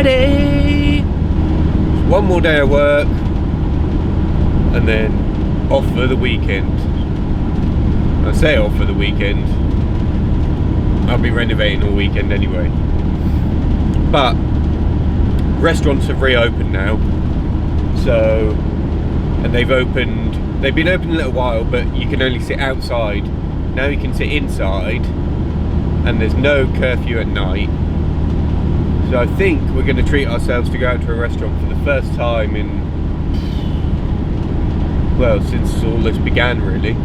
Friday! One more day of work and then off for the weekend. I say off for the weekend, I'll be renovating all weekend anyway. But restaurants have reopened now, so, and they've been open a little while, but you can only sit outside. Now you can sit inside, and there's no curfew at night. So I think we're going to treat ourselves to go out to a restaurant for the first time in, well, since all this began really.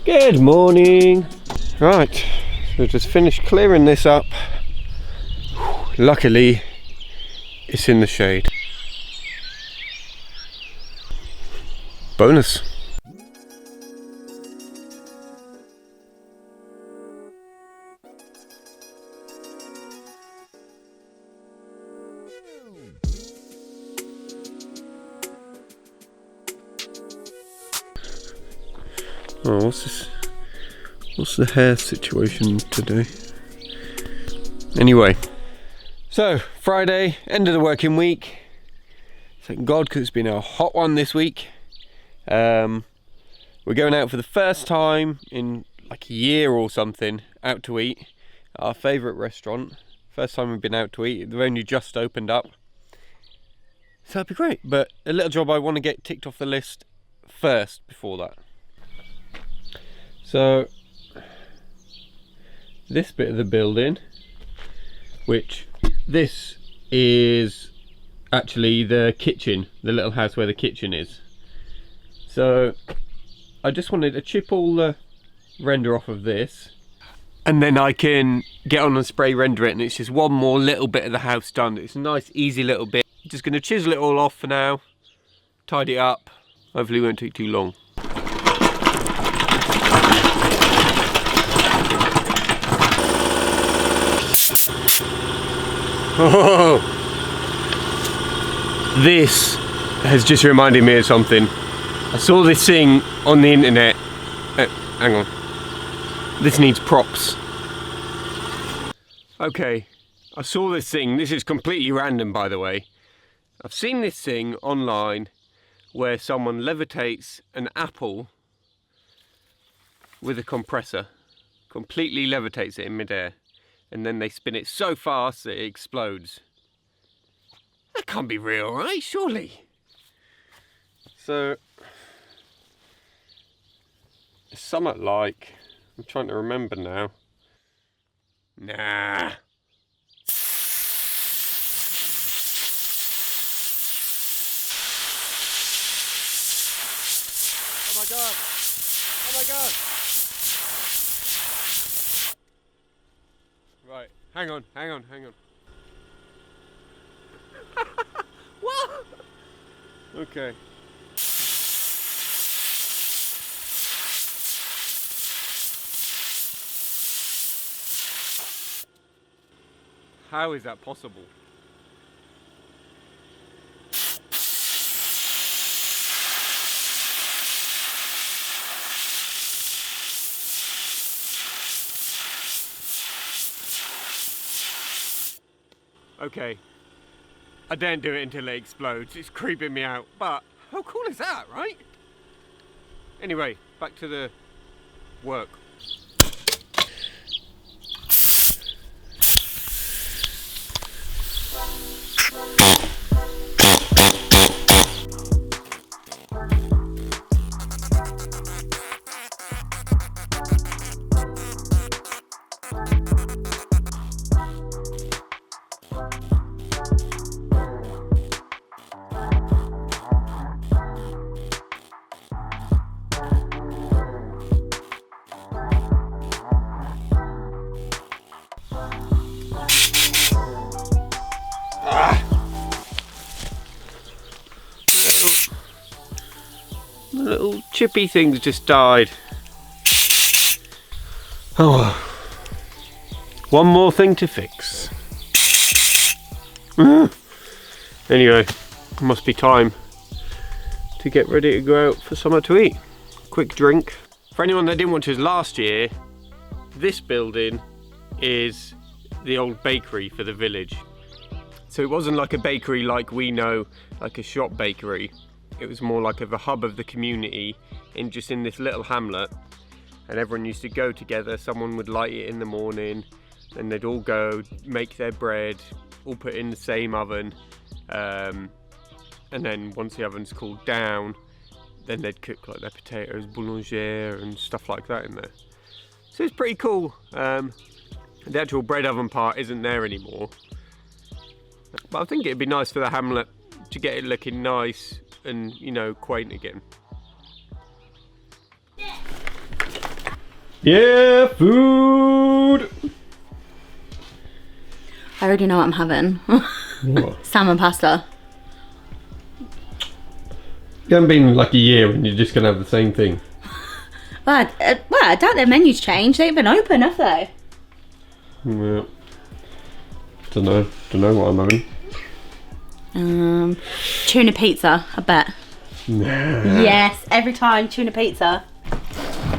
Good morning. Right, so just finished clearing this up. Luckily, it's in the shade. Bonus. Oh, what's this? What's the hair situation today? Anyway, so Friday, end of the working week. Thank God, because it's been a hot one this week. We're going out for the first time in like a year or something, out to eat. Our favourite restaurant. First time we've been out to eat. They've only just opened up. So that'd be great. But a little job I want to get ticked off the list first before that. So this bit of the building, which this is actually the kitchen, the little house where the kitchen is. So I just wanted to chip all the render off of this, and then I can get on and spray render it, and it's just one more little bit of the house done. It's a nice easy little bit. Just going to chisel it all off for now, tidy it up. Hopefully it won't take too long. Oh, this has just reminded me of something. I saw this thing on the internet. Hang on. This needs props. Okay, I saw this thing. This is completely random, by the way. I've seen this thing online where someone levitates an apple with a compressor. Completely levitates it in midair. And then they spin it so fast that it explodes. That can't be real, right? Surely. So, it's somewhat like, I'm trying to remember now. Nah. Oh my God. Oh my God. Right, hang on. What? Okay. How is that possible? Okay, I daren't do it until it explodes. It's creeping me out, but how cool is that, right? Anyway, back to the work. chippy things just died. Oh well. One more thing to fix. Anyway, it must be time to get ready to go out for something to eat. Quick drink. For anyone that didn't watch us last year, this building is the old bakery for the village. So it wasn't like a bakery like we know, like a shop bakery. It was more like a hub of the community in this little hamlet. And everyone used to go together. Someone would light it in the morning, and they'd all go make their bread, all put it in the same oven. And then once the oven's cooled down, then they'd cook like their potatoes, boulanger and stuff like that in there. So it's pretty cool. The actual bread oven part isn't there anymore. But I think it'd be nice for the hamlet to get it looking nice and, you know, quaint again. Yeah, food! I already know what I'm having. What? Salmon pasta. You haven't been like a year and you're just going to have the same thing. Well, I doubt their menu's changed. They ain't been open, have they? Yeah. Don't know what I'm having. Tuna pizza, I bet. Nah. Yes, every time tuna pizza.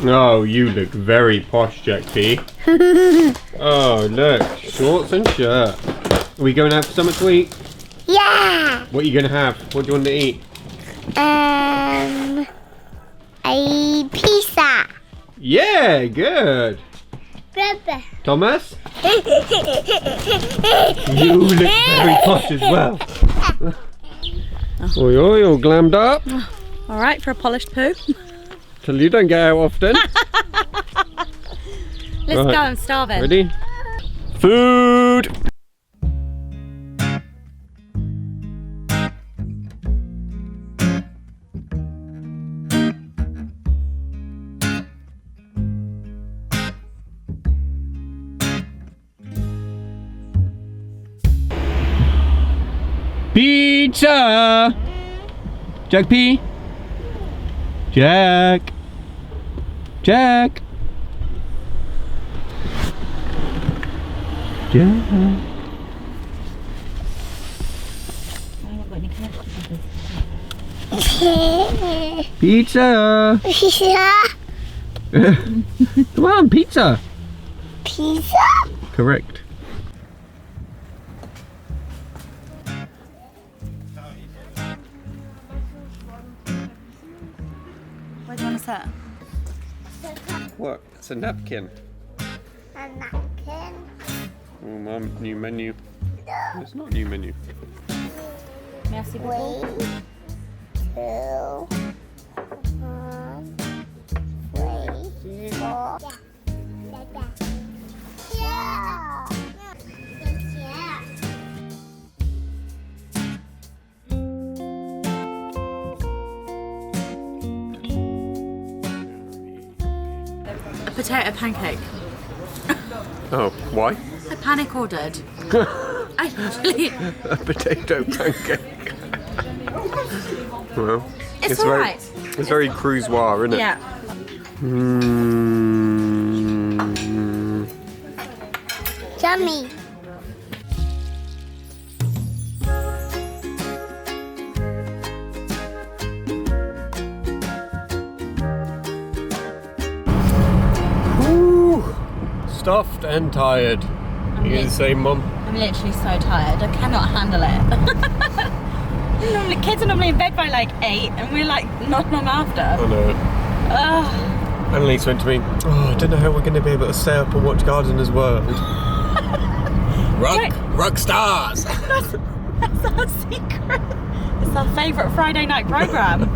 Oh, you look very posh, Jack P. Oh, look, shorts and shirt. Are we going out for something to eat? Yeah. What are you going to have? What do you want to eat? A pizza. Yeah, good. Thomas? You look very posh as well. Oi, oi, all glammed up. All right, for a polished poo. Till you don't get out often. Let's go, I'm starving. Ready? Food! Pizza! Jack P? Jack! Jack! Jack! Pizza! Pizza. Come on, pizza! Pizza. Correct. Where do you want to sit? What? It's a napkin. A napkin. Oh, Mum, new menu. It's not a new menu. Merci beaucoup. 3, 2, 1, 3, 4. Yeah. A potato pancake. Oh, why? I panic ordered. I literally... A potato pancake. Well, It's very, alright. It's very cruisoir, isn't it? Yeah. Yummy. Ooh, stuffed and tired. You gonna say, Mum? I'm literally so tired. I cannot handle it. Normally, kids are normally in bed by like 8 and we're like not long after. I know. Ugh. Annalise went to me, oh, I don't know how we're going to be able to stay up and watch Gardener's World. Rock stars! That's our secret. It's our favourite Friday night programme.